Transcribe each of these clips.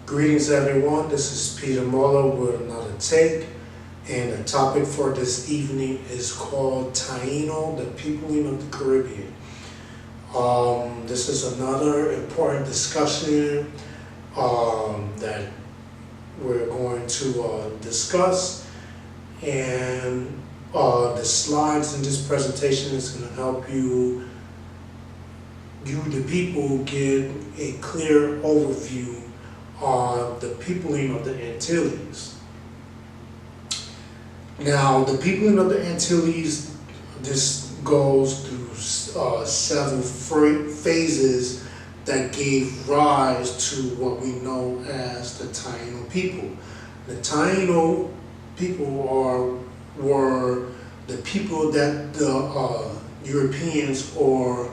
Greetings everyone, this is Peter Muller with another take, and the topic for this evening is called Taino, the Peopling of the Caribbean. This is another important discussion that we're going to discuss, and the slides in this presentation is going to help you the people, get a clear overview on the peopling of the Antilles. Now, the peopling of the Antilles, this goes through several phases that gave rise to what we know as the Taino people. The Taino people were the people that the Europeans or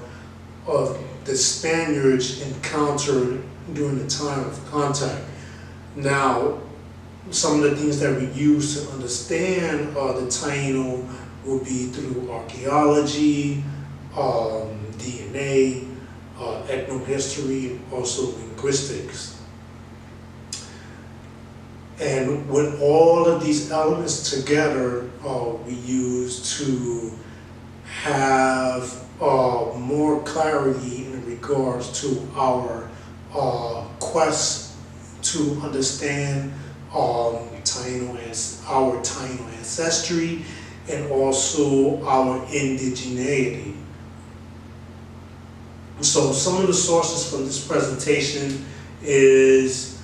the Spaniards encountered during the time of contact. Now, some of the things that we use to understand the Taino will be through archaeology, DNA, ethno-history, and also linguistics. And with all of these elements together, we use to have more clarity in regards to our quest to understand our Taino ancestry and also our indigeneity. So some of the sources from this presentation is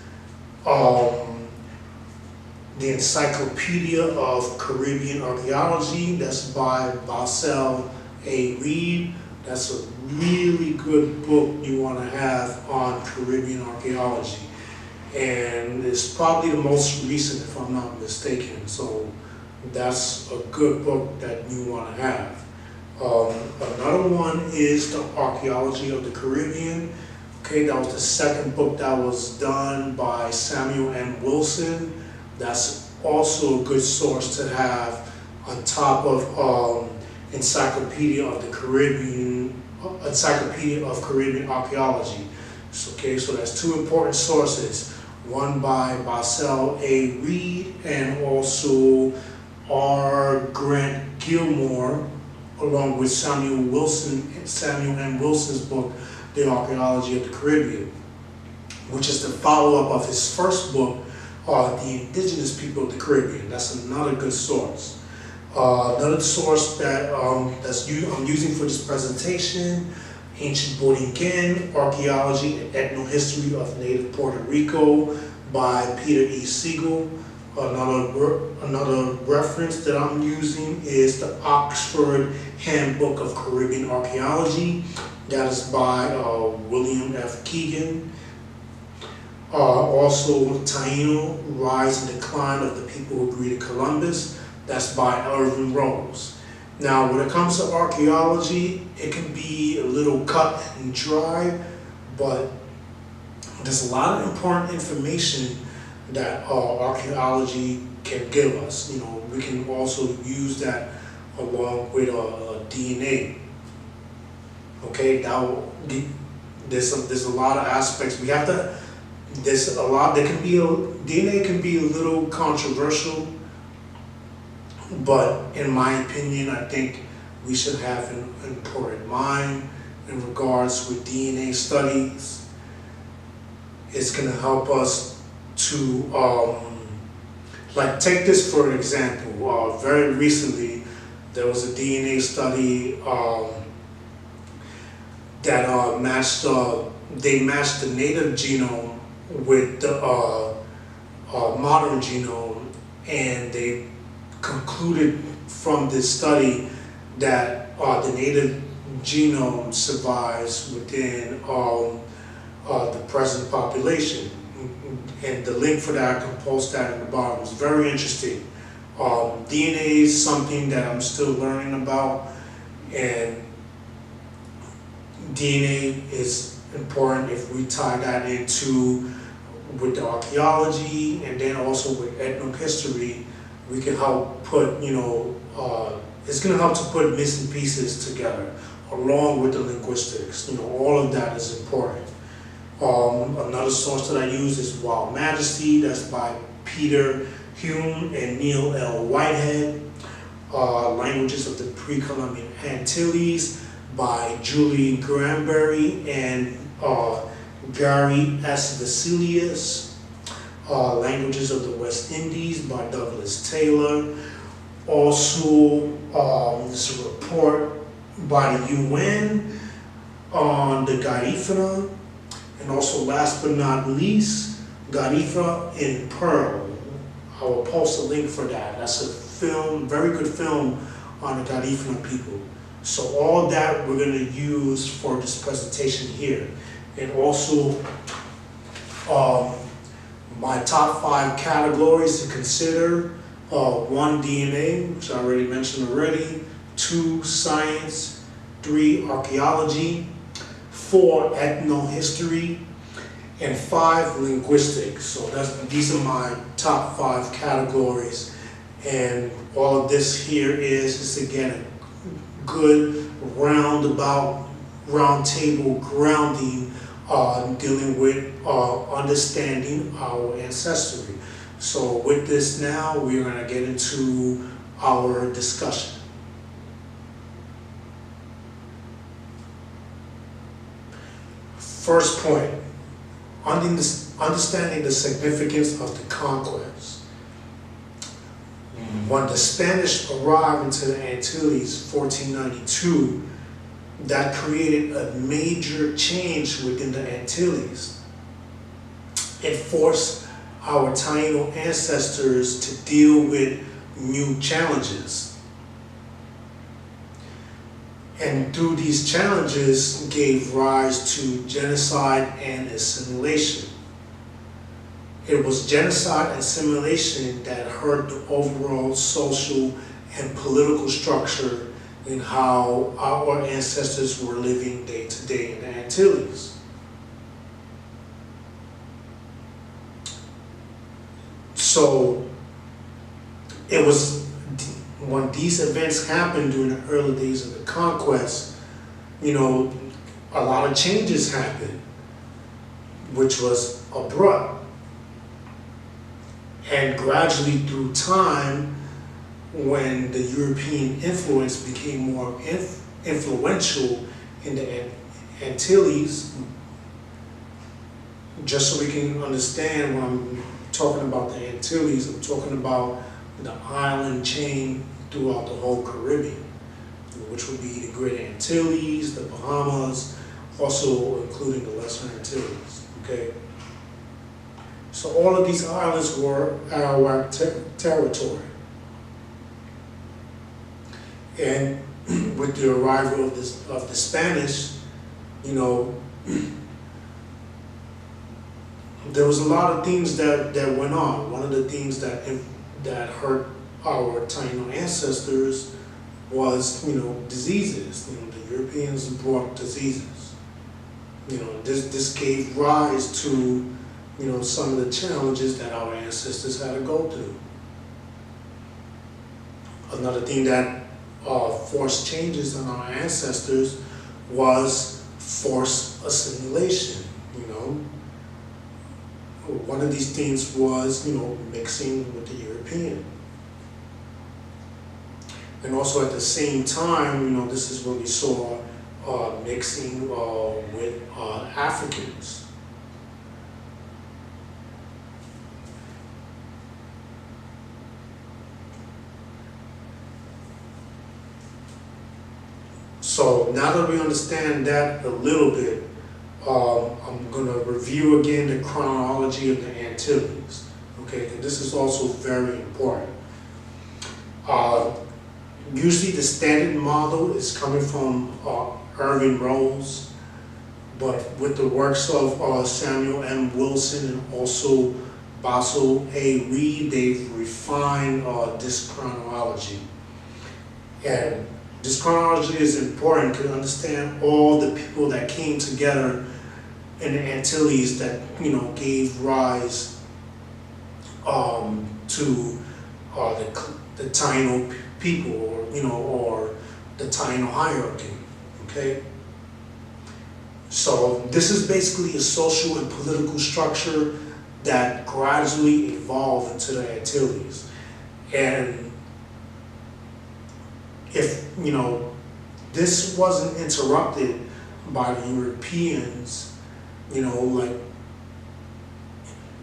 the Encyclopedia of Caribbean Archaeology, that's by Bassel A. Reed. That's a really good book you want to have on Caribbean archaeology. And it's probably the most recent, if I'm not mistaken. So that's a good book that you want to have. Another one is the Archaeology of the Caribbean. Okay, that was the second book that was done by Samuel M. Wilson. That's also a good source to have on top of Encyclopedia of the Caribbean, Encyclopedia of Caribbean Archaeology. Okay, so that's two important sources. One by Bassel A. Reed and also R. Grant Gilmore, along with Samuel M. Wilson's book, The Archaeology of the Caribbean, which is the follow-up of his first book, The Indigenous People of the Caribbean. That's another good source. Another source that I'm using for this presentation, Ancient Borinquen, Archaeology and Ethno-History of Native Puerto Rico by Peter E. Siegel. Another reference that I'm using is the Oxford Handbook of Caribbean Archaeology. That is by William F. Keegan. Also, Taino, Rise and Decline of the People Who Greeted Columbus. That's by Irvin Rose. Now, when it comes to archaeology, it can be a little cut and dry, but there's a lot of important information that archaeology can give us. You know, we can also use that along with DNA. Okay, there's a lot of aspects. We have to. There's a lot. DNA can be a little controversial. But in my opinion, I think we should have an important mind in regards with DNA studies. It's going to help us to, like, take this for an example. Very recently, there was a DNA study that matched the native genome with the modern genome, and they concluded from this study that the native genome survives within the present population. And the link for that, I can post that in the bottom. It's very interesting. DNA is something that I'm still learning about, and DNA is important if we tie that into with the archaeology and then also with ethno-history. We can help put, it's going to help to put missing pieces together along with the linguistics. All of that is important. Another source that I use is Wild Majesty, that's by Peter Hume and Neil L. Whitehead. Languages of the Pre-Columbian Antilles by Julie Granberry and Gary S. Vasilius. Languages of the West Indies by Douglas Taylor. Also, this is a report by the UN on the Garifuna. And also, last but not least, Garifuna in PERIL. I will post a link for that. That's a film, very good film on the Garifuna people. So all that we're going to use for this presentation here. And also, my top 5 categories to consider. 1, DNA, which I already mentioned already. 2, science. 3, archaeology. 4, ethno-history. And 5, linguistics. So these are my top 5 categories. And all of this here is again a good round table grounding dealing with understanding our ancestry. So with this now, we're going to get into our discussion. First point, understanding the significance of the conquest. When the Spanish arrived into the Antilles, 1492, that created a major change within the Antilles. It forced our Taino ancestors to deal with new challenges. And through these challenges gave rise to genocide and assimilation. It was genocide and assimilation that hurt the overall social and political structure in how our ancestors were living day to day in the Antilles. So it was when these events happened during the early days of the conquest, you know, a lot of changes happened, which was abrupt. And gradually through time, when the European influence became more influential in the Antilles, just so we can understand when I'm talking about the Antilles, I'm talking about the island chain throughout the whole Caribbean, which would be the Great Antilles, the Bahamas, also including the Lesser Antilles, okay? So all of these islands were our territory. And with the arrival of the Spanish, you know, there was a lot of things that went on. One of the things that hurt our Taino ancestors was, you know, diseases. You know, the Europeans brought diseases. You know, this gave rise to, you know, some of the challenges that our ancestors had to go through. Another thing that forced changes in our ancestors was forced assimilation, you know. One of these things was, you know, mixing with the European. And also at the same time, you know, this is when we saw mixing with Africans. So now that we understand that a little bit, I'm going to review again the chronology of the Antilles. Okay, and this is also very important. Usually the standard model is coming from Irving Rose, but with the works of Samuel M. Wilson and also Basil A. Reed, they've refined this chronology. And this chronology is important to understand all the people that came together in the Antilles that, you know, gave rise to the Taino people, or, you know, or the Taino hierarchy. Okay. So this is basically a social and political structure that gradually evolved into the Antilles. And if, you know, this wasn't interrupted by the Europeans, you know, like,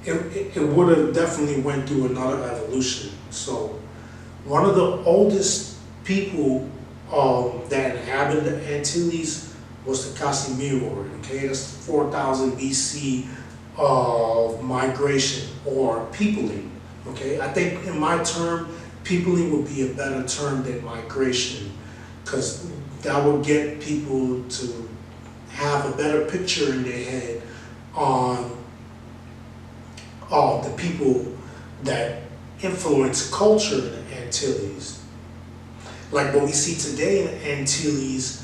it would have definitely went through another evolution. So one of the oldest people that inhabited the Antilles was the Casimiro. Okay, that's 4000 BC of migration or peopling. Okay, I think in my term, peopling would be a better term than migration, because that would get people to have a better picture in their head on the people that influence culture in the Antilles. Like what we see today in the Antilles,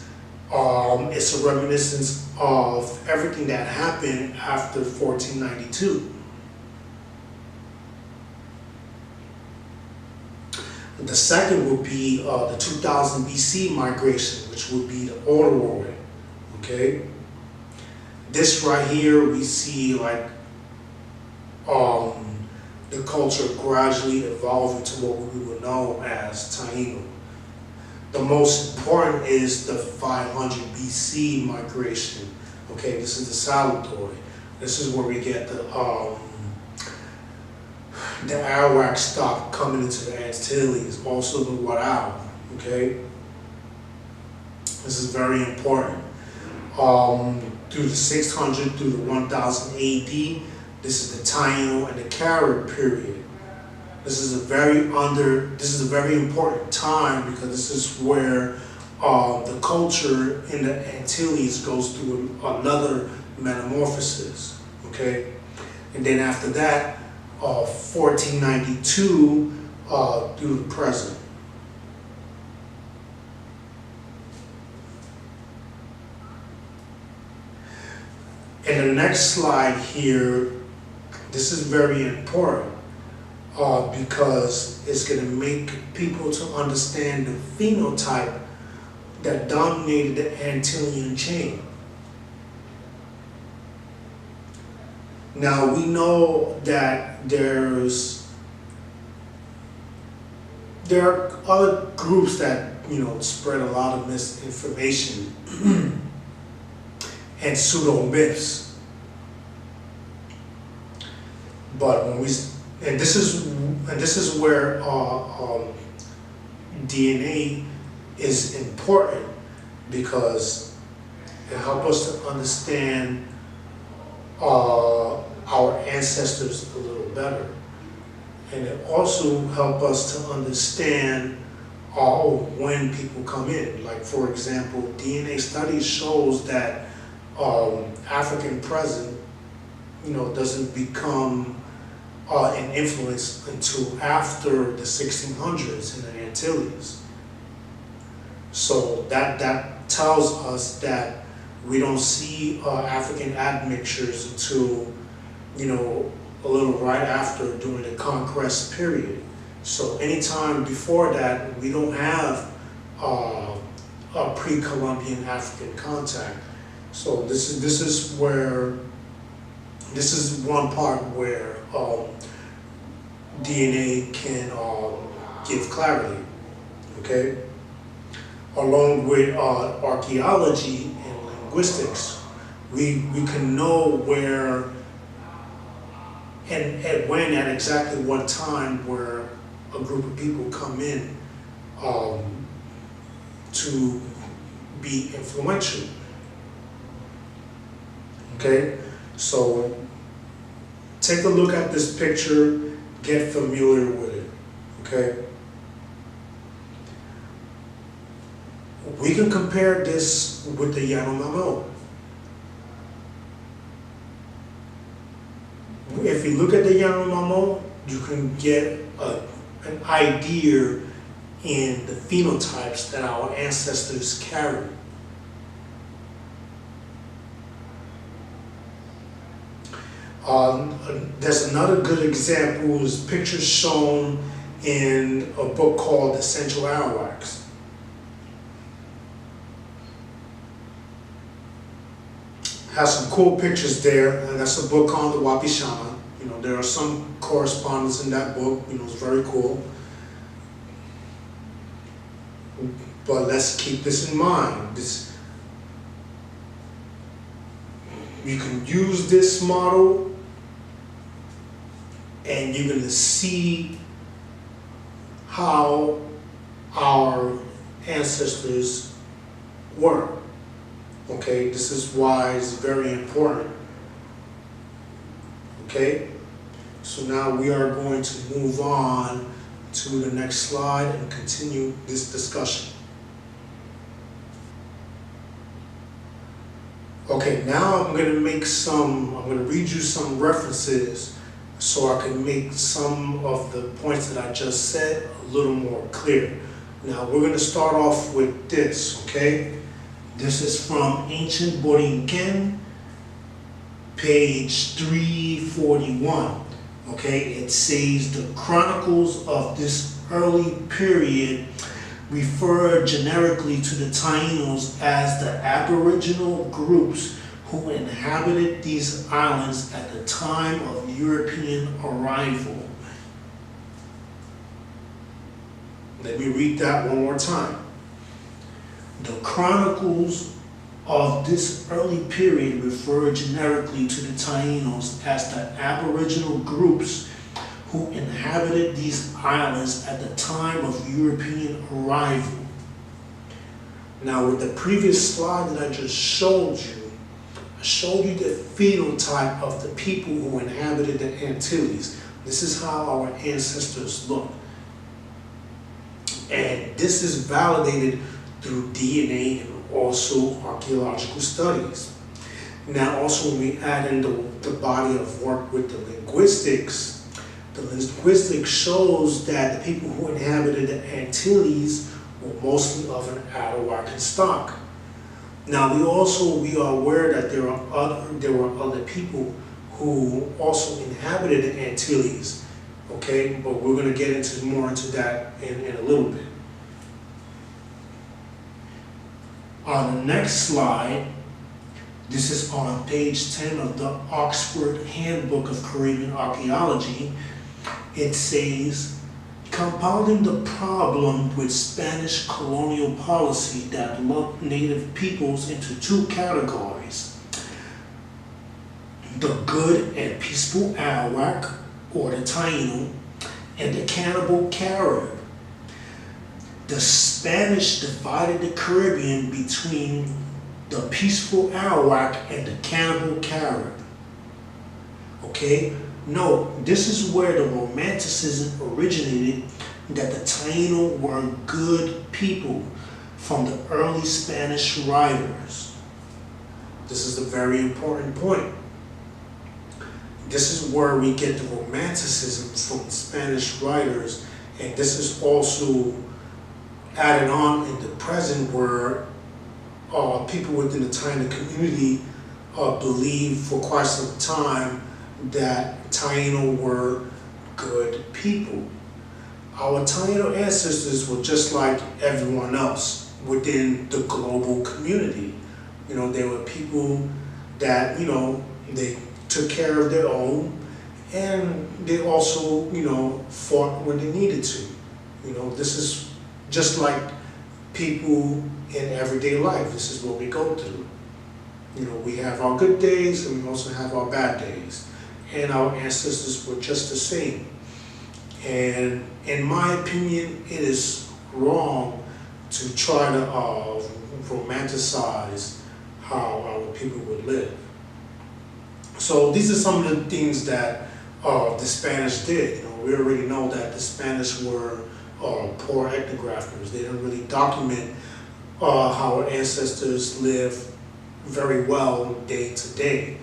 it's a reminiscence of everything that happened after 1492. The second would be the 2000 BC migration, which would be the Autolocking. Okay, this right here we see like the culture gradually evolving to what we would know as Taino. The most important is the 500 BC migration. Okay, this is the Salvatore. This is where we get the Arawak stock coming into the Antilles, also the Warao. Okay, this is very important. Through the 600 through the 1000 AD, this is the Taino and the Carribean period. This is a very important time, because this is where the culture in the Antilles goes through another metamorphosis. Okay, and then after that, 1492 through the present. In the next slide here, this is very important because it's going to make people to understand the phenotype that dominated the Antillean chain. Now we know that there are other groups that, you know, spread a lot of misinformation and pseudo myths. But when this is where DNA is important, because it helps us to understand our ancestors a little better, and it also helps us to understand when people come in. Like, for example, DNA studies shows that African present, you know, doesn't become an influence until after the 1600s in the Antilles. So that tells us that we don't see African admixtures until, you know, a little right after, during the conquest period. So anytime before that, we don't have a pre-Columbian African contact. So this is one part where DNA can give clarity. Okay, along with archaeology and linguistics, we can know where and at exactly what time where a group of people come in to be influential. Okay, so take a look at this picture, get familiar with it. Okay, we can compare this with the Yanomamo. If you look at the Yanomamo, you can get an idea in the phenotypes that our ancestors carried. There's another good example, is pictures shown in a book called The Central Arawaks. Has some cool pictures there, and that's a book on the Wapishana. You know, there are some correspondence in that book. You know, it's very cool. But let's keep this in mind. You can use this model, and you're going to see how our ancestors were. Okay, this is why it's very important. Okay, so now we are going to move on to the next slide and continue this discussion. Okay, now I'm going to read you some references so I can make some of the points that I just said a little more clear. Now we're going to start off with this, okay? This is from Ancient Borinquen, page 341, okay? It says the chronicles of this early period refer generically to the Tainos as the aboriginal groups who inhabited these islands at the time of European arrival. Let me read that one more time. The chronicles of this early period refer generically to the Tainos as the aboriginal groups who inhabited these islands at the time of European arrival. Now, with the previous slide that I just showed you, I showed you the phenotype of the people who inhabited the Antilles. This is how our ancestors look. And this is validated through DNA and also archaeological studies. Now, also when we add in the body of work with the linguistics shows that the people who inhabited the Antilles were mostly of an Arawakan stock. Now, we are aware that there were other people who also inhabited the Antilles, okay? But we're going to get more into that in a little bit. On the next slide, this is on page 10 of the Oxford Handbook of Caribbean Archaeology. It says, compounding the problem with Spanish colonial policy that lumped native peoples into two categories: the good and peaceful Arawak, or the Taino, and the cannibal Carib. The Spanish divided the Caribbean between the peaceful Arawak and the cannibal Carib. Okay? No, this is where the Romanticism originated, that the Taino were good people from the early Spanish writers. This is a very important point. This is where we get the Romanticism from the Spanish writers, and this is also added on in the present where people within the Taino community believed for quite some time that Taino were good people. Our Taino ancestors were just like everyone else within the global community. You know, they were people that, you know, they took care of their own, and they also, you know, fought when they needed to. You know, this is just like people in everyday life. This is what we go through. You know, we have our good days and we also have our bad days. And our ancestors were just the same. And in my opinion, it is wrong to try to romanticize how our people would live. So these are some of the things that the Spanish did. You know, we already know that the Spanish were poor ethnographers. They didn't really document how our ancestors lived very well day to day.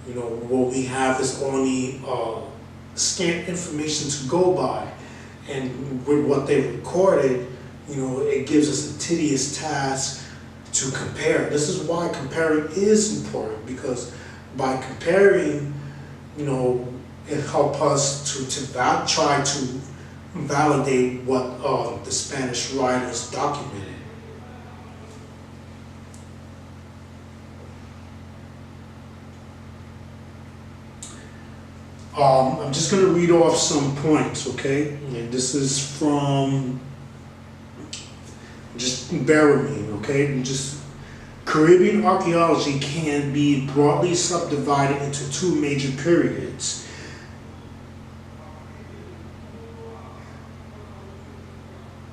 You know, what we have is only scant information to go by, and with what they recorded, you know, it gives us a tedious task to compare. This is why comparing is important, because by comparing, you know, it helps us to try to validate what the Spanish writers documented. I'm just going to read off some points, okay? And this is from, just bear with me, okay? And just Caribbean archaeology can be broadly subdivided into two major periods.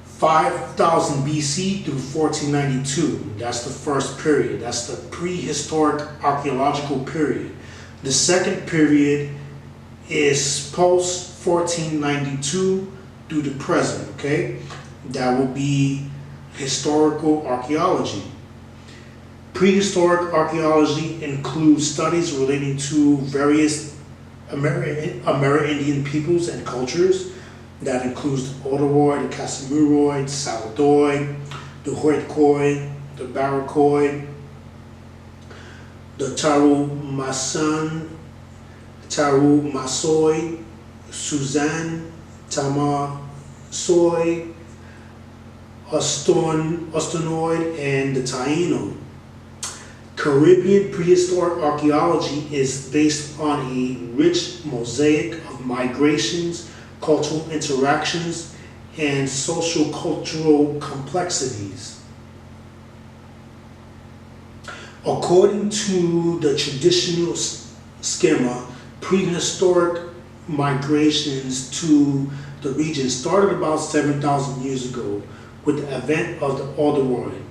(5,000 BC through 1492). That's the first period. That's the prehistoric archaeological period. The second period is post 1492 through the present, okay? That will be historical archaeology. Prehistoric archaeology includes studies relating to various Amerindian peoples and cultures. That includes the Odoroid, the Casimiroid, the Saladoid, the Huaycoid, the Baracoid, the Taru Masoy, Suzanne, Tamasoy, Ostonoid, and the Taino. Caribbean prehistoric archaeology is based on a rich mosaic of migrations, cultural interactions, and social-cultural complexities. According to the traditional schema, prehistoric migrations to the region started about 7,000 years ago with the advent of the Odoroid.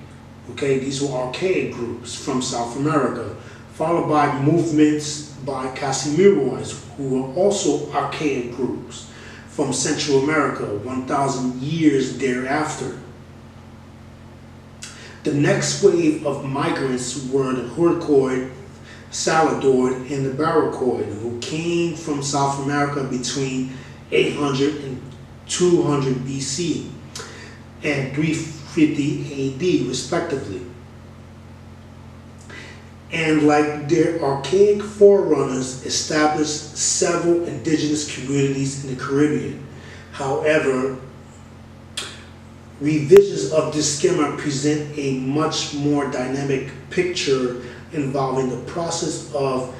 Okay, these were archaic groups from South America, followed by movements by Casimiroids, who were also archaic groups from Central America 1,000 years thereafter. The next wave of migrants were the Huaycoid, Saladoid, and the Baracoid, who came from South America between 800 and 200 BC and 350 AD, respectively. And like their archaic forerunners, established several indigenous communities in the Caribbean. However, revisions of this schema present a much more dynamic picture involving the process of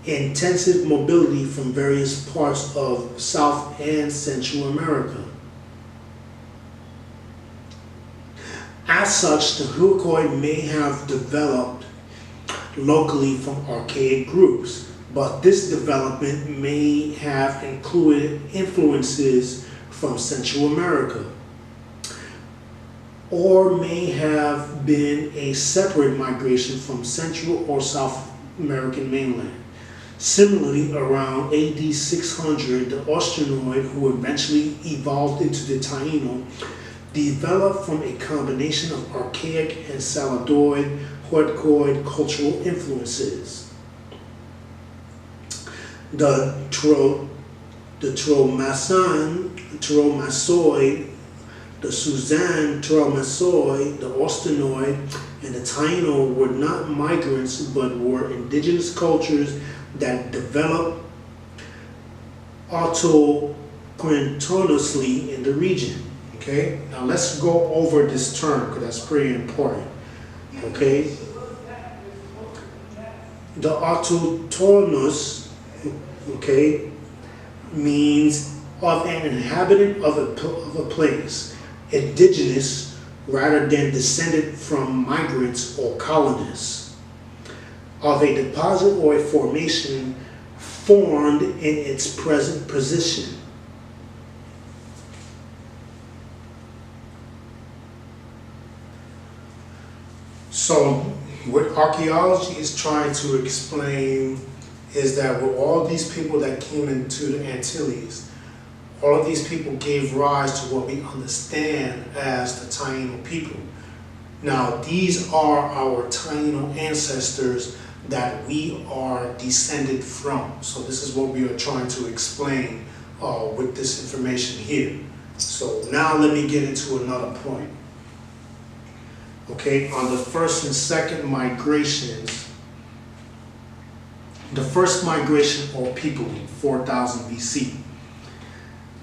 intensive mobility from various parts of South and Central America. As such, the Huaycoid may have developed locally from archaic groups, but this development may have included influences from Central America, or may have been a separate migration from Central or South American mainland. Similarly, around AD 600, the Ostonoid, who eventually evolved into the Taino, developed from a combination of archaic and Saladoid, Huaycoid cultural influences. The Tromasoid, the Suzanne, Tromasoid, the Ostonoid, and the Taino were not migrants but were indigenous cultures that developed autochtonously in the region. Okay, now let's go over this term because that's pretty important. Okay, the autochthonous, okay, means of an inhabitant of a place, indigenous rather than descended from migrants or colonists, of a deposit or a formation formed in its present position. So what archaeology is trying to explain is that with all these people that came into the Antilles, all of these people gave rise to what we understand as the Taino people. Now, these are our Taino ancestors that we are descended from. So this is what we are trying to explain with this information here. So now let me get into another point. Okay, on the first and second migrations, the first migration or people, 4,000 BC,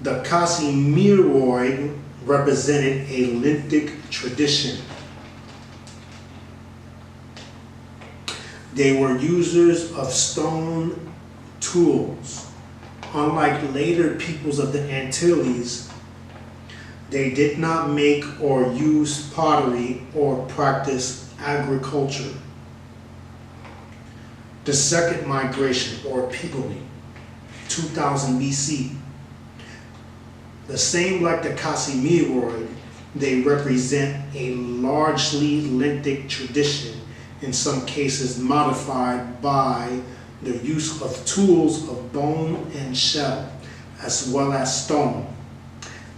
the Casimiroid represented a lithic tradition. They were users of stone tools, unlike later peoples of the Antilles, they did not make or use pottery or practice agriculture. The second migration, or peopling, 2000 BC. The same like the Casimiroid, they represent a largely lithic tradition, in some cases modified by the use of tools of bone and shell, as well as stone,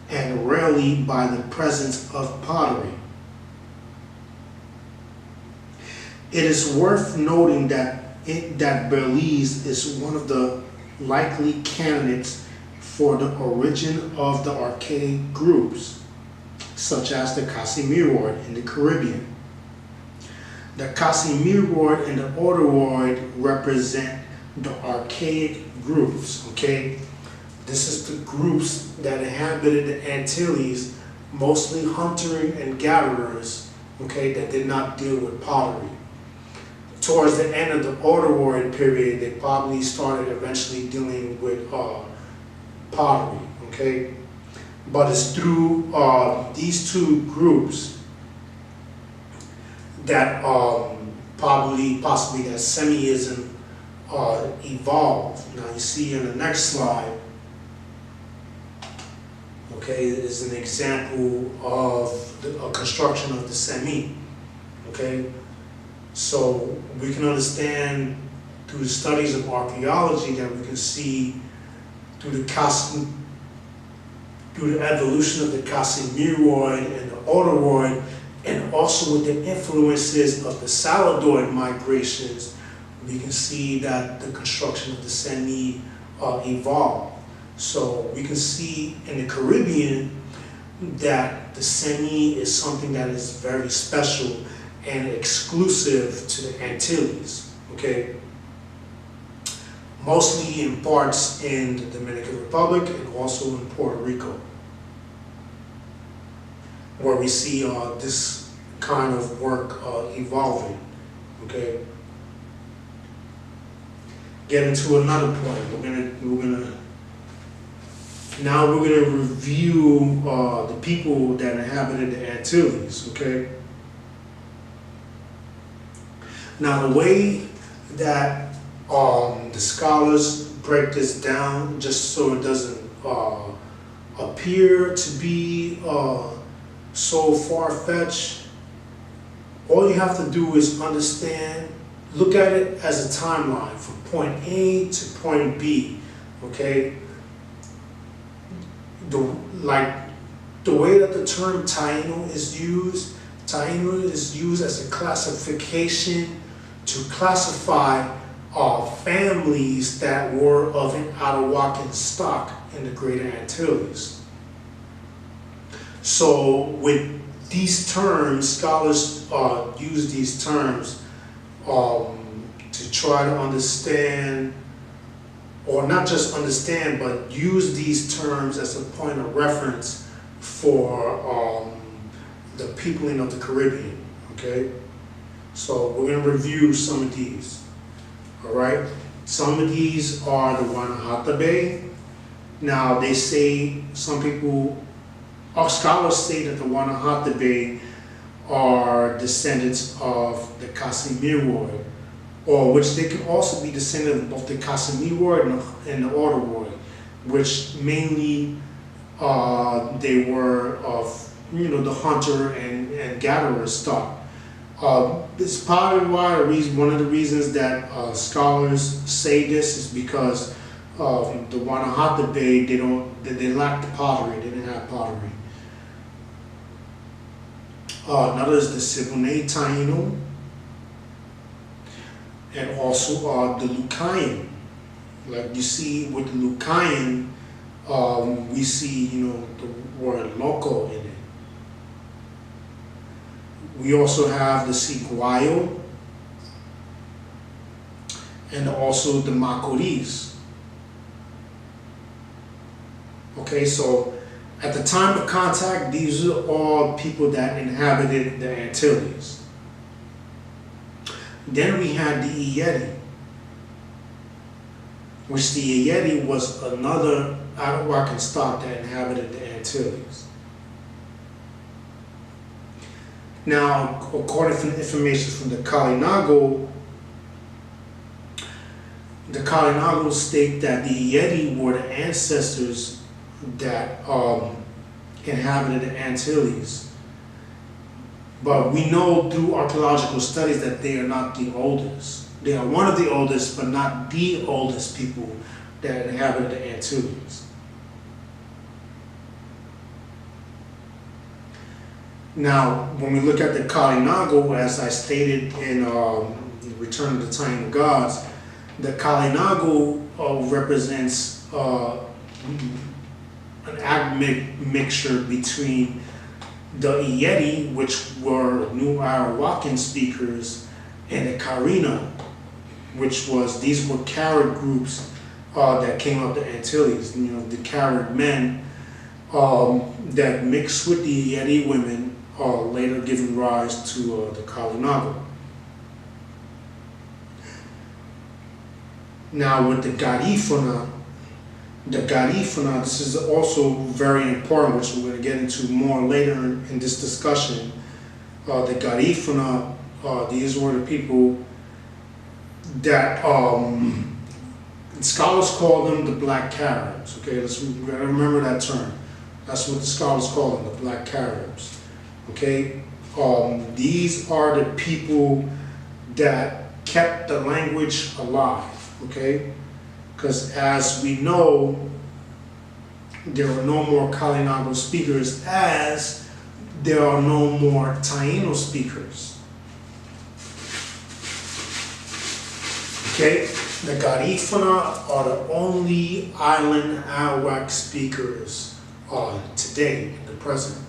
and rarely by the presence of pottery. It is worth noting that Belize is one of the likely candidates for the origin of the archaic groups, such as the Casimiroid in the Caribbean. The Casimiroid and the Autoroid represent the archaic groups, okay? This is the groups that inhabited the Antilles, mostly hunters and gatherers, okay, that did not deal with pottery. Towards the end of the Autoroid period, they probably started eventually dealing with pottery, okay? But it's through these two groups that possibly that Semiism evolved. Now you see in the next slide, okay, is an example of a construction of the Semi, okay? So we can understand through the studies of archaeology that we can see through the evolution of the Casimiroid and the Autoroid, and also with the influences of the Saladoid migrations, we can see that the construction of the Semi evolved. So we can see in the Caribbean that the Semi is something that is very special and exclusive to the Antilles, okay? Mostly in parts in the Dominican Republic and also in Puerto Rico, where we see this kind of work evolving, okay? Getting to another point, now we're gonna review the people that inhabited the Antilles, okay? Now the way that the scholars break this down, just so it doesn't appear to be so far-fetched, all you have to do is understand, look at it as a timeline from point A to point B, okay? The way that the term Taino is used as a classification to classify families that were of an Arawakan stock in the Greater Antilles. So with these terms, scholars use these terms to try to understand, or not just understand, but use these terms as a point of reference for the peopling of the Caribbean, okay? So we're going to review some of these, all right? Some of these are the Wanahatabe. Now they say, some people, our scholars say that the Wanahatabe are descendants of the Casimiroid, or which they can also be descendants of the Casimiroid and the Autoroid, which mainly they were of, you know, the hunter and gatherer stock. It's probably why one of the reasons that scholars say this is because the Wanahatabe, they lacked pottery. They didn't have pottery. Another is the Siboney Taino, and also the Lucayan. Like you see with the Lucayan, we see, you know, the word loco in it. We also have the Siguayo and also the Macoris. Okay, so at the time of contact, these are all people that inhabited the Antilles. Then we had the Yeti. which the Yeti was another Arawakan stock that inhabited the Antilles. Now, according to information from the Kalinago state that the Yeti were the ancestors that inhabited the Antilles. But we know through archaeological studies that they are not the oldest. They are one of the oldest, but not the oldest people that inhabited the Antilles. Now, when we look at the Kalinago, as I stated in Return of the Taino Gods, the Kalinago represents an mixture between the Yeti, which were New Arawakan speakers, and the Karina, which was, these were Carib groups that came up the Antilles. You know, the Carib men that mixed with the Yeti women, later giving rise to the Kalinago. Now with the Garifuna, this is also very important, which we're going to get into more later in this discussion. The Garifuna, these were the people that scholars call them the Black Caribs. Okay, we gotta remember that term. That's what the scholars call them, the Black Caribs. Okay, these are the people that kept the language alive. Okay, because as we know, there are no more Kalinago speakers, as there are no more Taino speakers. Okay, the Garifuna are the only island Arawak speakers today, in the present.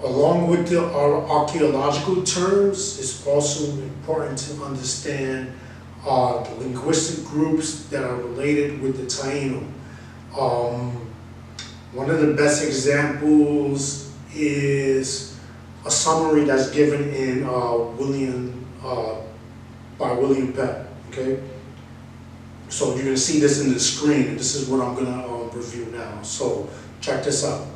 Along with the archaeological terms, it's also important to understand the linguistic groups that are related with the Taino. One of the best examples is a summary that's given in by William Peck. Okay, so you're going to see this in the screen, and this is what I'm going to review now. So check this out.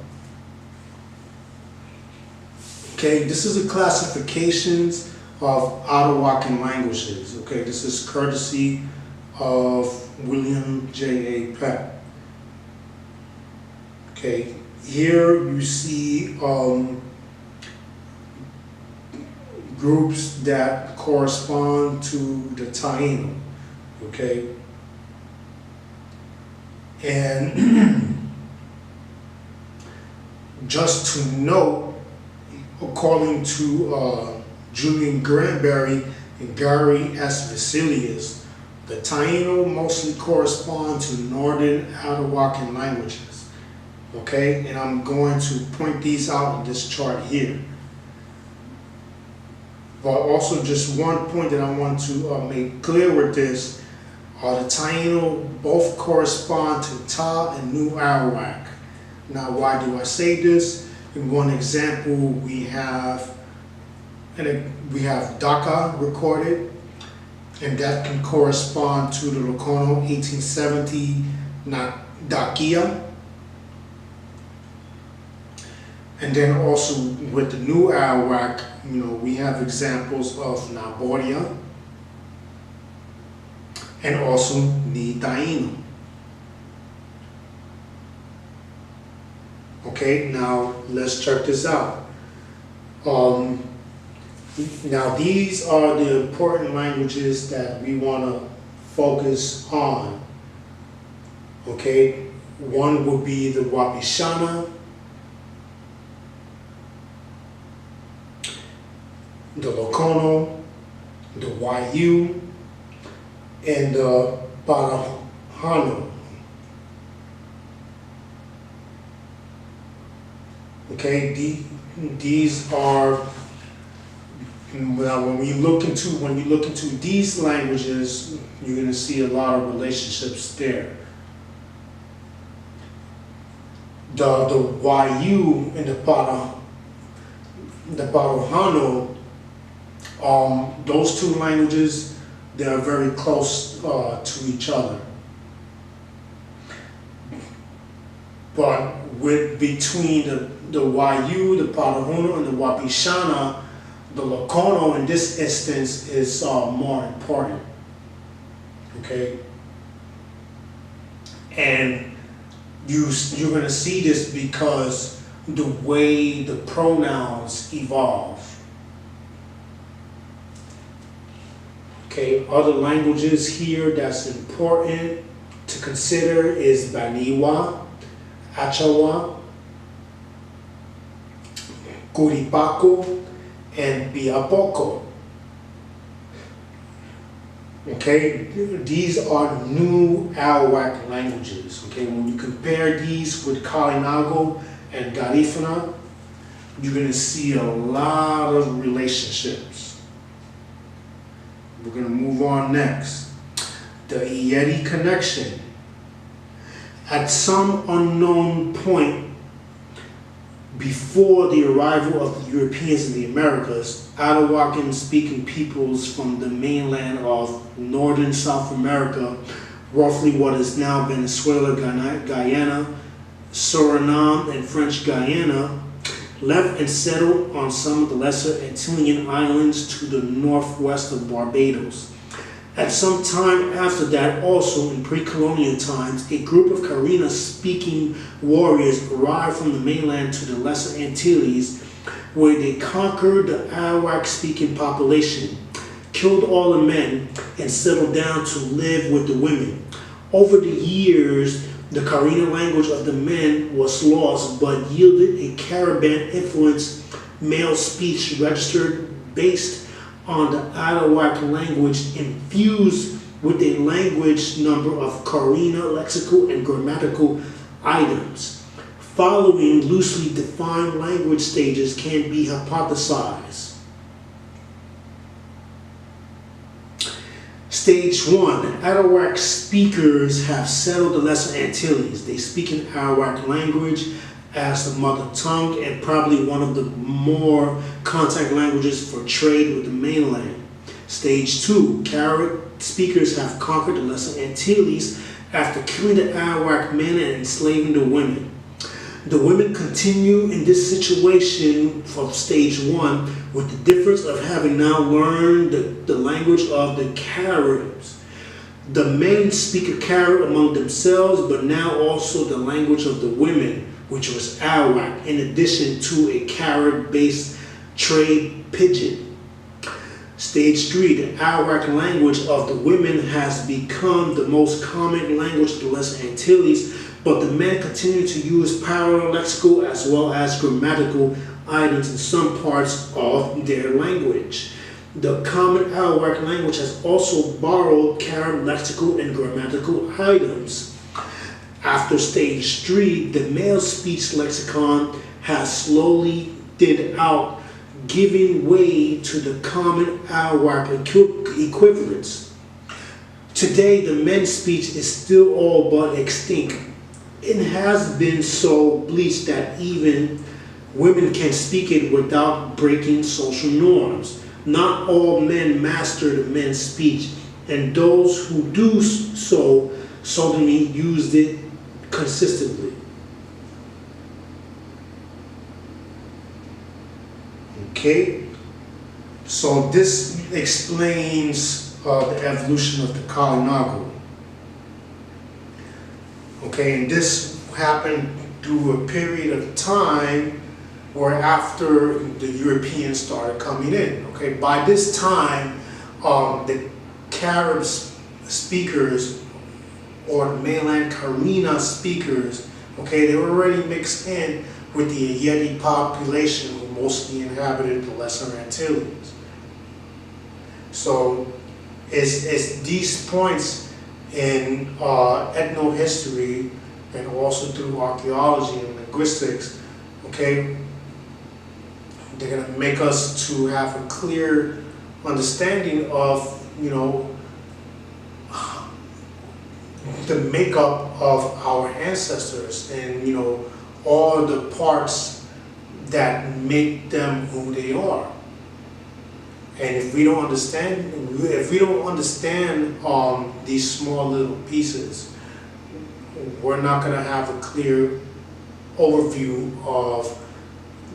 Okay, this is the classifications of Autolocking Languages. Okay, this is courtesy of William J.A. Peck. Okay, here you see groups that correspond to the Taino. Okay, and just to note, according to Julian Granberry and Gary S. Vasilius, the Taino mostly correspond to northern Arawakan languages. Okay, and I'm going to point these out in this chart here. But also just one point that I want to make clear with this, the Taino both correspond to Ta and New Arawak. Now, why do I say this? In one example, we have Dhaka recorded, and that can correspond to the Lokono 1870 Dakia. And then also with the New Arawak, you know, we have examples of Naboria and also Ni Taino. Okay, now let's check this out. Now these are the important languages that we want to focus on. Okay, one would be the Wapishana, the Lokono, the Wayu, and the Barahano. Okay, these are, when you look into these languages, you're going to see a lot of relationships there. The Wayu and the Barahano Those two languages, they're very close to each other. But between the Wayu, the Palahuna, and the Wapishana, the Lokono in this instance is more important. Okay? And you're going to see this because the way the pronouns evolve. Okay, other languages here that's important to consider is Baniwa, Achawa, Curipaco, and Biapoko. Okay, these are new Arawak languages. Okay, when you compare these with Kalinago and Garifuna, you're going to see a lot of relationships. We're going to move on next. The Yeti connection. At some unknown point before the arrival of the Europeans in the Americas, Arawakan-speaking peoples from the mainland of northern South America, roughly what is now Venezuela, Guyana, Suriname, and French Guyana, left and settled on some of the lesser Antillean islands to the northwest of Barbados. At some time after that, also in pre-colonial times, a group of Karina-speaking warriors arrived from the mainland to the Lesser Antilles, where they conquered the Arawak-speaking population, killed all the men, and settled down to live with the women. Over the years, the Taino language of the men was lost, but yielded a Caribbean-influenced male speech registered based on the Arawak language infused with a language number of Karina lexical and grammatical items. Following loosely defined language stages can be hypothesized. Stage 1. Arawak speakers have settled the Lesser Antilles. They speak an Arawak language as the mother tongue and probably one of the more contact languages for trade with the mainland. Stage 2. Carib speakers have conquered the Lesser Antilles after killing the Arawak men and enslaving the women. The women continue in this situation from stage 1 with the difference of having now learned the language of the Caribs. The men speak a Carib among themselves, but now also the language of the women, which was Arawak, in addition to a Carib-based trade pidgin. Stage 3, the Arawak language of the women has become the most common language of the Lesser Antilles, but the men continue to use parallel lexical as well as grammatical items in some parts of their language. The common Arawak language has also borrowed Carib lexical and grammatical items. After stage 3, the male speech lexicon has slowly thinned out, giving way to the common Arawak equivalents. Today, the men's speech is still all but extinct. It has been so bleached that even women can speak it without breaking social norms. Not all men master the men's speech, and those who do so suddenly used it consistently. Okay, so this explains the evolution of the Kalinago. Okay, and this happened through a period of time where after the Europeans started coming in. Okay, by this time, the Carib speakers or the mainland Karina speakers, okay, they were already mixed in with the Yeti population who mostly inhabited the Lesser Antilles. So it's these points in ethno-history and also through archaeology and linguistics, okay, they're going to make us to have a clear understanding of, you know, the makeup of our ancestors and, you know, all the parts that make them who they are. And if we don't understand these small little pieces, we're not going to have a clear overview of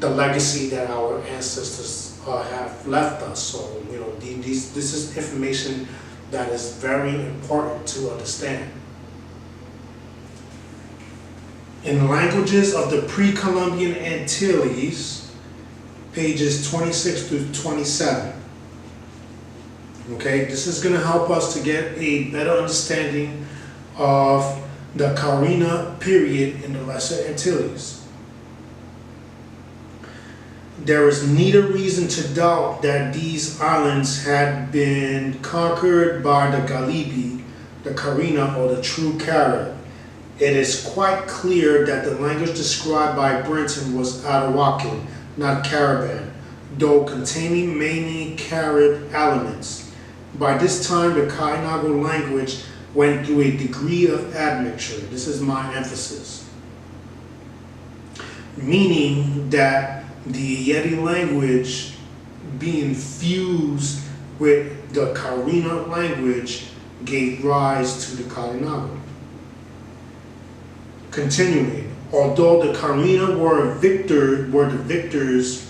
the legacy that our ancestors have left us. So, you know, this is information that is very important to understand. In Languages of the Pre-Columbian Antilles, pages 26 through 27. Okay, this is going to help us to get a better understanding of the Caribbean period in the Lesser Antilles. There is neither reason to doubt that these islands had been conquered by the Galibi, the Carina, or the true Carib. It is quite clear that the language described by Brenton was Arawakan, not Caribbean, though containing mainly Carib elements. By this time, the Taino language went through a degree of admixture. This is my emphasis. Meaning that the Yeti language being fused with the Carina language gave rise to the Kalinago. Continuing, although the Carina were the victors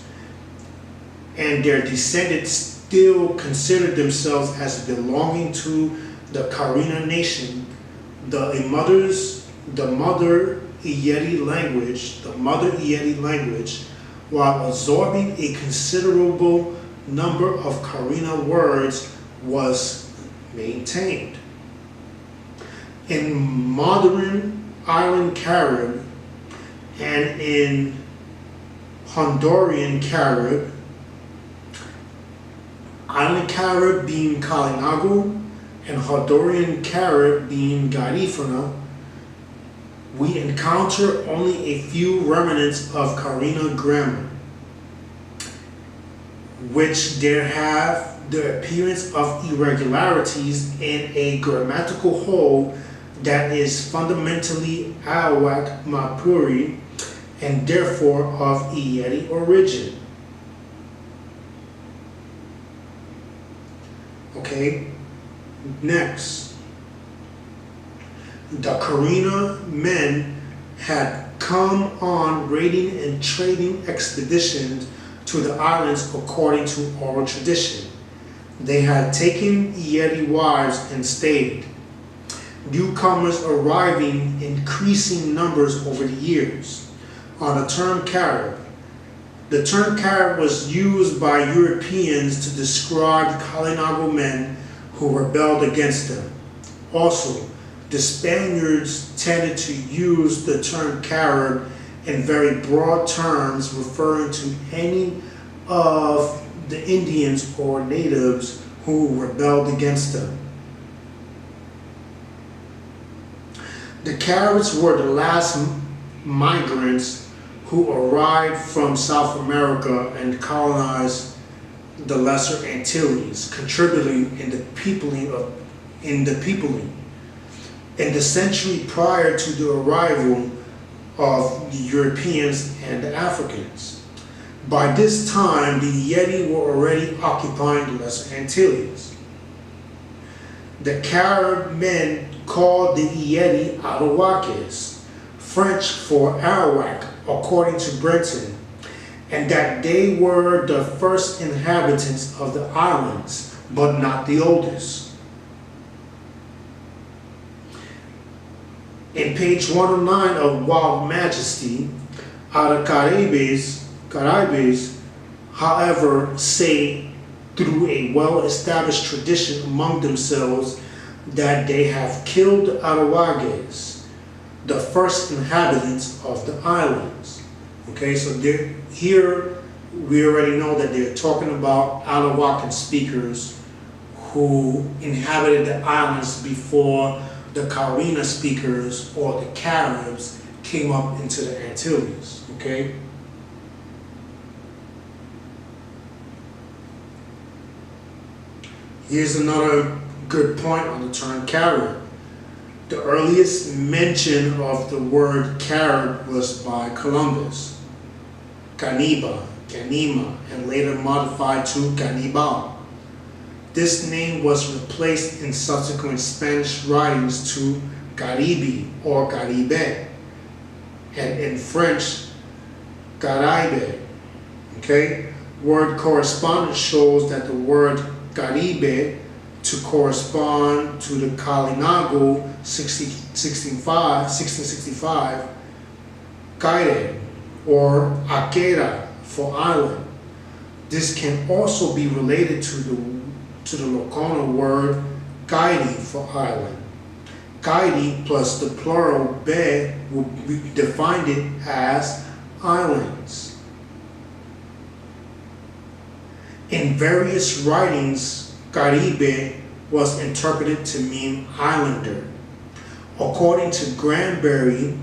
and their descendants still considered themselves as belonging to the Carina nation, the mother Yeti language, while absorbing a considerable number of Carina words, was maintained. In modern Island Carib and in Honduran Carib, Island Carib being Kalinago and Honduran Carib being Garifuna, we encounter only a few remnants of Carina grammar, which there have the appearance of irregularities in a grammatical whole that is fundamentally Arawak Mapuri and therefore of Yeti origin. Okay, next. The Carina men had come on raiding and trading expeditions to the islands according to oral tradition. They had taken Yeti wives and stayed. Newcomers arriving in increasing numbers over the years. On the term Carib. The term Carib was used by Europeans to describe the Kalinago men who rebelled against them. Also, the Spaniards tended to use the term Carib in very broad terms, referring to any of the Indians or natives who rebelled against them. The Caribs were the last migrants who arrived from South America and colonized the Lesser Antilles, contributing in the peopling. In the century prior to the arrival of the Europeans and the Africans. By this time, the Yeti were already occupying the Lesser Antilles. The Carib men called the Yeti Arawakes, French for Arawak, according to Brenton, and that they were the first inhabitants of the islands, but not the oldest. In page 109 of Wild Majesty, the Caribes, however, say through a well-established tradition among themselves that they have killed the Arawages, the first inhabitants of the islands. Okay, so here we already know that they're talking about Arawakan speakers who inhabited the islands before the Carina speakers or the Caribs came up into the Antilles. Okay. Here's another good point on the term Carib. The earliest mention of the word Carib was by Columbus, Ganiba, Ganima, and later modified to Ganibal. this name was replaced in subsequent Spanish writings to Caribe or Caribe, and in French, Caraïbe. Okay? Word correspondence shows that the word Caribe to correspond to the Kalinago 1665 Caire or Akera for island. This can also be related to the Lokono word Kairi for island. Kairi plus the plural be will be defined it as islands. In various writings, Caribe was interpreted to mean islander. According to Granberry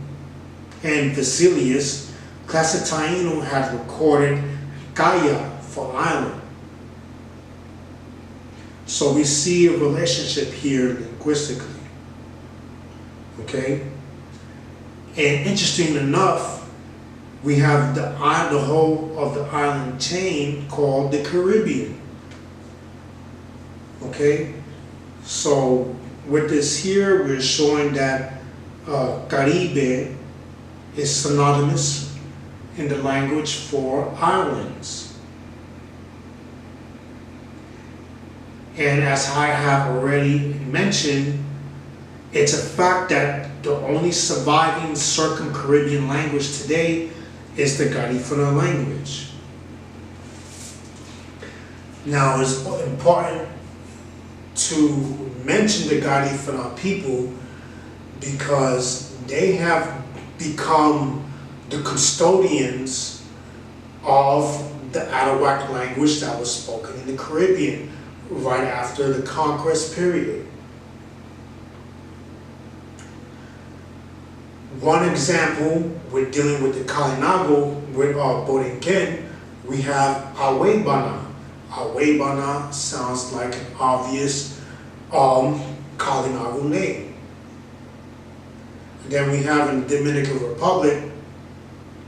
and Vesalius, Classic Taino had recorded Kaya for island. So we see a relationship here linguistically. Okay? And interesting enough, we have the whole of the island chain called the Caribbean. Okay? So with this here, we're showing that Caribe is synonymous in the language for islands. And as I have already mentioned, it's a fact that the only surviving Circum-Caribbean language today is the Garifuna language. Now, it's important to mention the Garifuna people because they have become the custodians of the Arawak language that was spoken in the Caribbean right after the conquest period. One example, we're dealing with the Kalinago with Borinquen, we have Awebana. Awebana sounds like an obvious Kalinago name. And then we have in the Dominican Republic,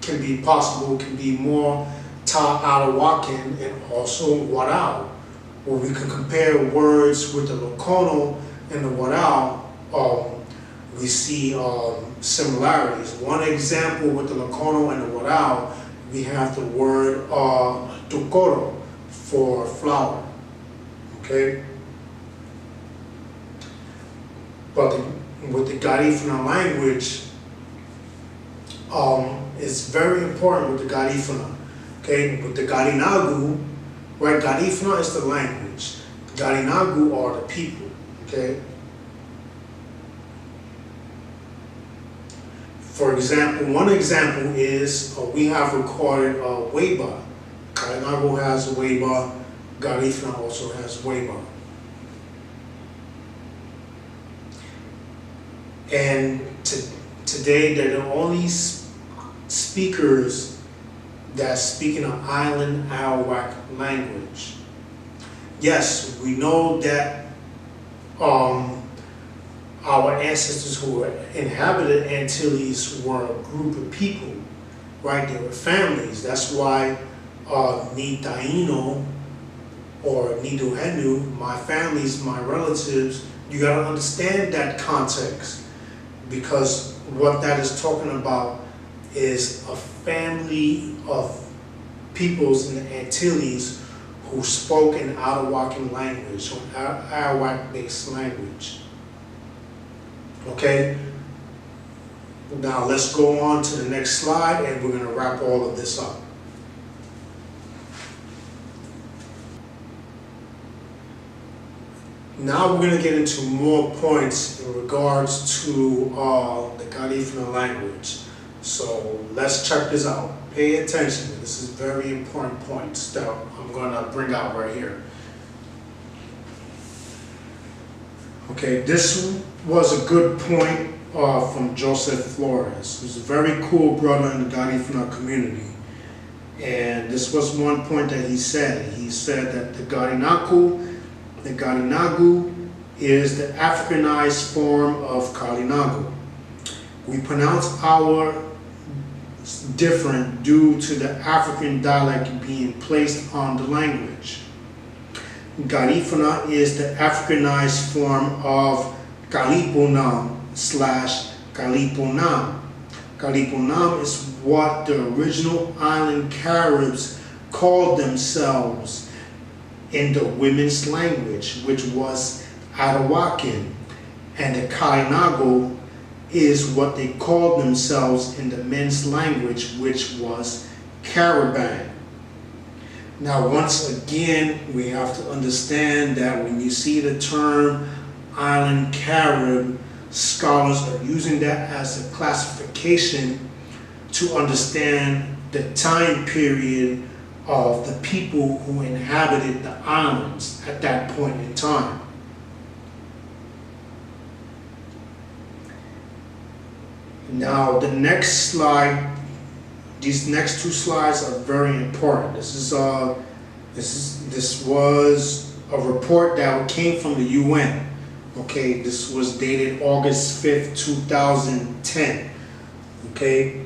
can be possible, can be more Ta-Arawakan and also Warao, where we can compare words with the Lokono and the Warao. We see similarities. One example with the Lokono and the Warao, we have the word tukoro for flower. Okay? But with the Garifuna language, it's very important with the Garifuna. Okay? With the Garinagu, right? Garifuna is the language. Garinagu are the people. Okay? For example, one example is we have recorded Weba. Kalinago has Weba, Garifuna also has Weba. And today they're the only speakers that speak in an island Arawak language. Yes, we know that our ancestors who inhabited Antilles were a group of people, right? They were families. That's why Ni Taino or Ni Duhenu, my families, my relatives, you gotta understand that context, because what that is talking about is a family of peoples in the Antilles who spoke an Arawakan language, or Arawak-based language. Okay, now let's go on to the next slide and we're going to wrap all of this up. Now we're going to get into more points in regards to the Garifuna language. So let's check this out. Pay attention. This is very important points that I'm going to bring out right here. Okay, this was a good point from Joseph Flores, who's a very cool brother in the Garifuna community. And this was one point that he said. He said that the Garinagu is the Africanized form of Kalinago. We pronounce our different due to the African dialect being placed on the language. Garifuna is the Africanized form of Galipunam / Galipunam. Galipunam is what the original island Caribs called themselves in the women's language, which was Arawakan, and the Kainago is what they called themselves in the men's language, which was Caribbean. Now, once again, we have to understand that when you see the term Island Carib, scholars are using that as a classification to understand the time period of the people who inhabited the islands at that point in time. Now, the next slide, these next two slides are very important. This was a report that came from the UN. Okay, this was dated August 5th, 2010. Okay,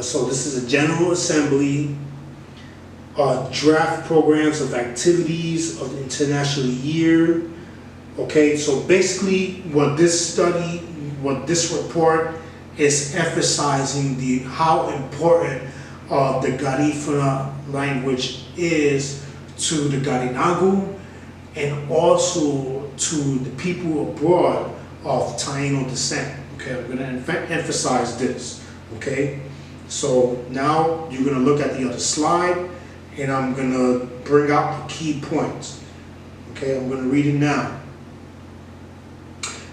so this is a General Assembly draft programs of activities of the international year. Okay, so basically what this report is emphasizing how important the Garifuna language is to the Garinagu and also to the people abroad of Taino descent. Okay, I'm going to emphasize this. Okay, so now you're going to look at the other slide and I'm going to bring out the key points. Okay, I'm going to read it now.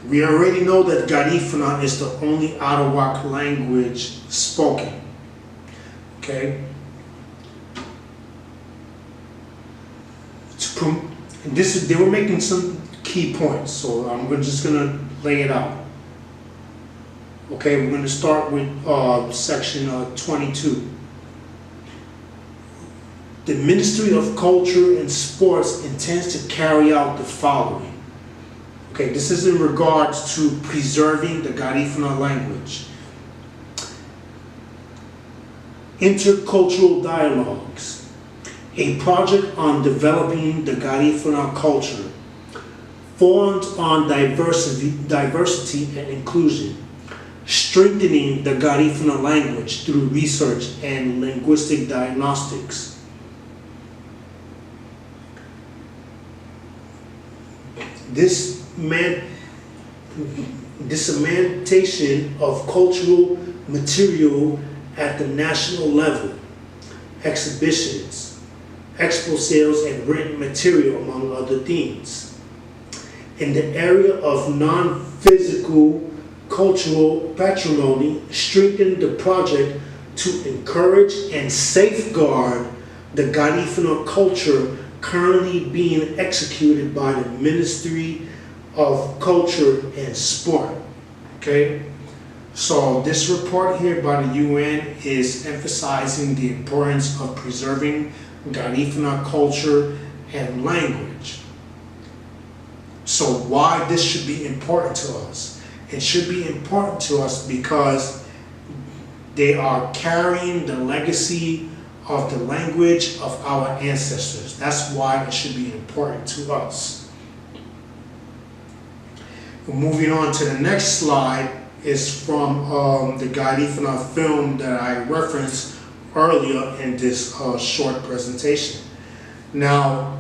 We already know that Garifuna is the only Arawak language spoken. Okay? They were making some key points, so I'm just going to lay it out. Okay, we're going to start with section 22. The Ministry of Culture and Sports intends to carry out the following. Okay, this is in regards to preserving the Garifuna language. Intercultural dialogues, a project on developing the Garifuna culture, formed on diversity and inclusion, strengthening the Garifuna language through research and linguistic diagnostics. Dissemination of cultural material at the national level, exhibitions, expo sales, and written material, among other things. In the area of non-physical cultural patrimony, strengthen the project to encourage and safeguard the Garifuna culture currently being executed by the Ministry of Culture and Sport. Okay, so this report here by the UN is emphasizing the importance of preserving Garifuna culture and language. So why this should be important to us? It should be important to us because they are carrying the legacy of the language of our ancestors. That's why it should be important to us. Moving on to the next slide is from the Garifuna film that I referenced earlier in this short presentation. Now,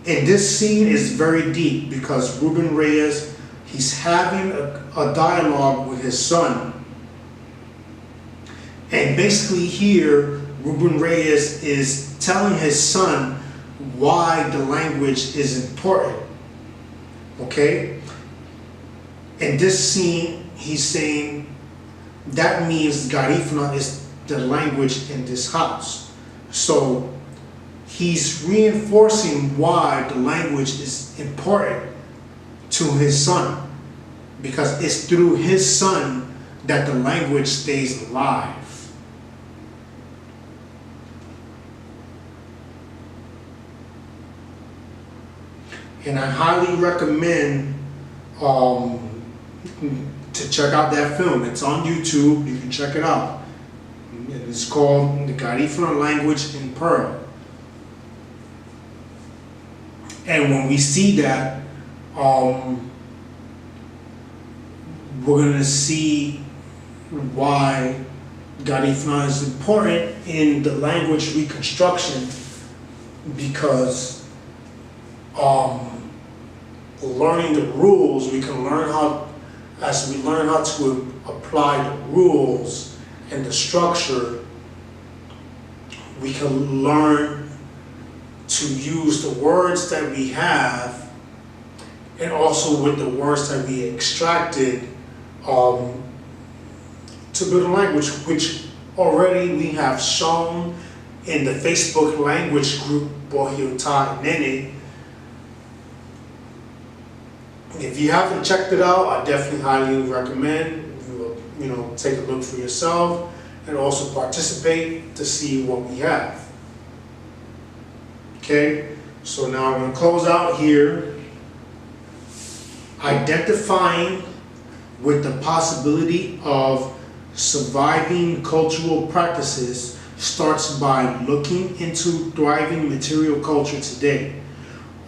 and this scene is very deep because Ruben Reyes, he's having a dialogue with his son. And basically here, Ruben Reyes is telling his son why the language is important. Okay? In this scene, he's saying that means Garifuna is the language in this house. So he's reinforcing why the language is important to his son, because it's through his son that the language stays alive. And I highly recommend to check out that film. It's on YouTube. You can check it out. It's called The Garifuna Language in PERIL. And when we see that, we're going to see why Garifuna is important in the language reconstruction, because learning the rules, we can learn how, as we learn how to apply the rules and the structure, we can learn to use the words that we have, and also with the words that we extracted, to build a language, which already we have shown in the Facebook language group, Bohiota Nene. If you haven't checked it out, I definitely highly recommend you take a look for yourself and also participate to see what we have. Okay, so now I'm going to close out here. Identifying with the possibility of surviving cultural practices starts by looking into thriving material culture today.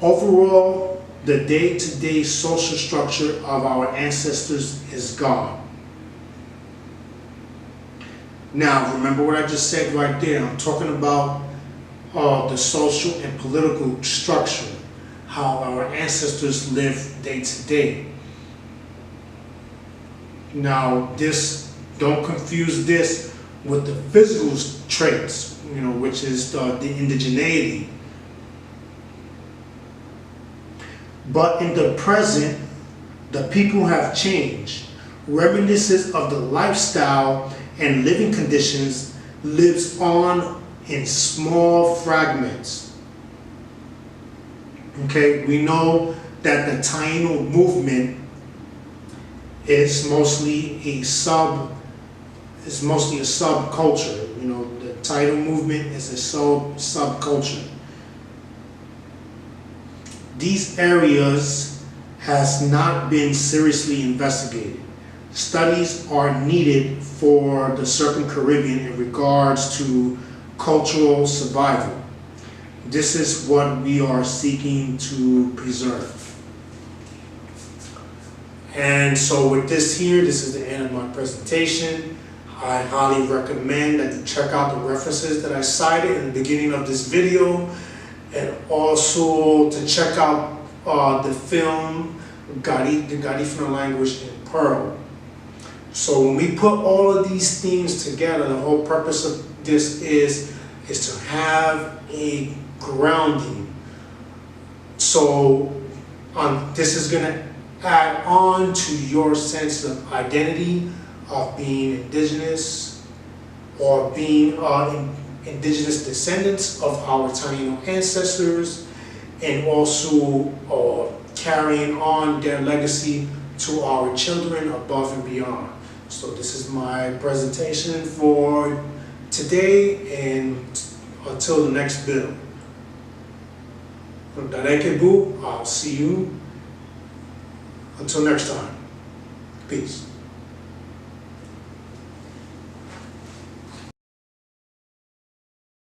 Overall, the day-to-day social structure of our ancestors is gone. Now, remember what I just said right there. I'm talking about the social and political structure, how our ancestors live day to day. Now, don't confuse this with the physical traits, which is the indigeneity. But in the present, the people have changed. Reminiscences of the lifestyle and living conditions lives on in small fragments. Okay, we know that the Taino movement is mostly a subculture. The Taino movement is a subculture. These areas has not been seriously investigated. Studies are needed for the Caribbean in regards to cultural survival. This is what we are seeking to preserve. And so with this here, this is the end of my presentation. I highly recommend that you check out the references that I cited in the beginning of this video, and also to check out the film, the Garifuna Language in PERIL. So when we put all of these things together, the whole purpose of this is to have a grounding. So this is going to add on to your sense of identity of being indigenous, or being indigenous descendants of our Taino ancestors, and also carrying on their legacy to our children above and beyond. So this is my presentation for today, and until the next video. I'll see you until next time. Peace.